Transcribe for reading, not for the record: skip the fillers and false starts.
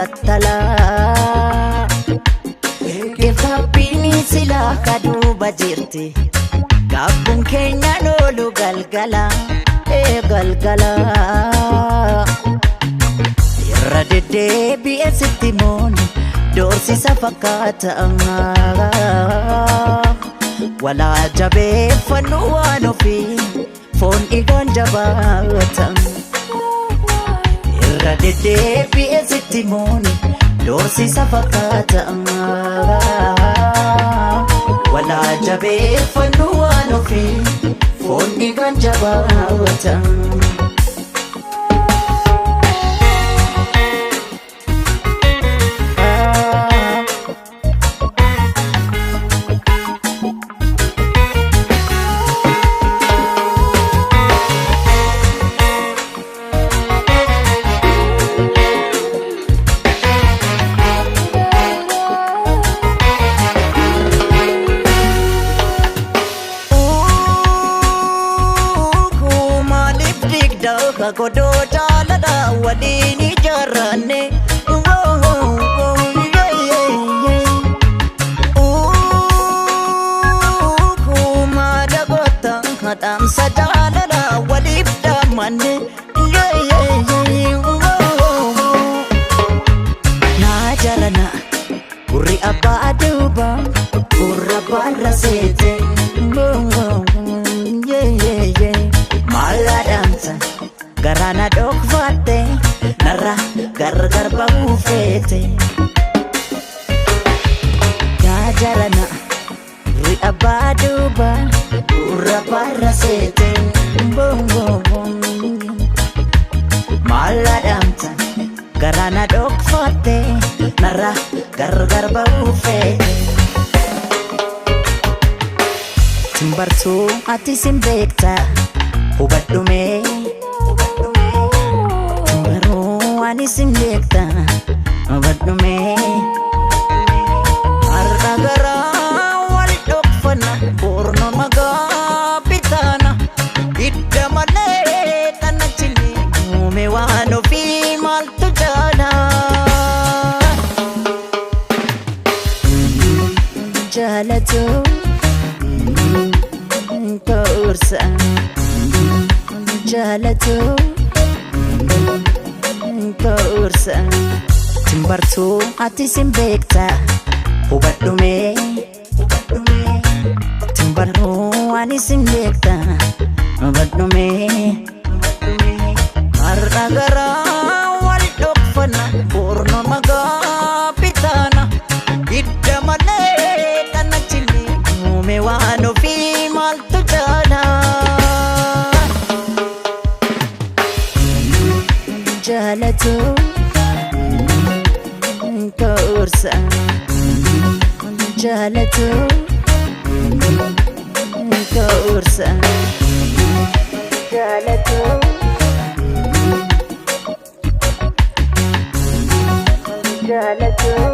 battala Kefapini sila kaduba jirti Gabun keenya lolu galgala galgala Irra deddeebi'e sitti mooni doorsisa fakkaata Walaa jabeeffannu waan ofii foon dhiigaan jabaatan Irra deddeebi'e sitti mooni doorsisa fakkaata Walaa jabeeffannu waan ofii foon dhiigaan jabaatan Kakodo jaalala waliin ijaarranne Kuma dagoota hadhaamsa jaalala waliif dhaamanne Naa jarana gurri abbaa duuba gurra barra seete Maal adamsa Garana dhokfatte narra gargar ba'uu feete Yaa jarana gurri abbaa duuba gurra barra seete Maal adamta garana dhokfatte narra gargar ba'uu feete Timbartuu ati sin beekta hubadhumee Ani sinjekta abaddume Har'a garaa wal dhokfanna Borno magaa bitana Hidda malee tana chini Uume waan ofii maaltu jaala Jaalatu Kaursa Jaalatu Kaursa Timbartuu ati sin beekta hubadhume Timbartuu ani sin beekta hubadhume Har'a garaa wal dhokfanna Borno magaa bitana Hidda malee tana chini Uume waan ofii maaltu jaala Jaalatu Kaursa Jaalatu Kaursa Jaalatu Jaalatu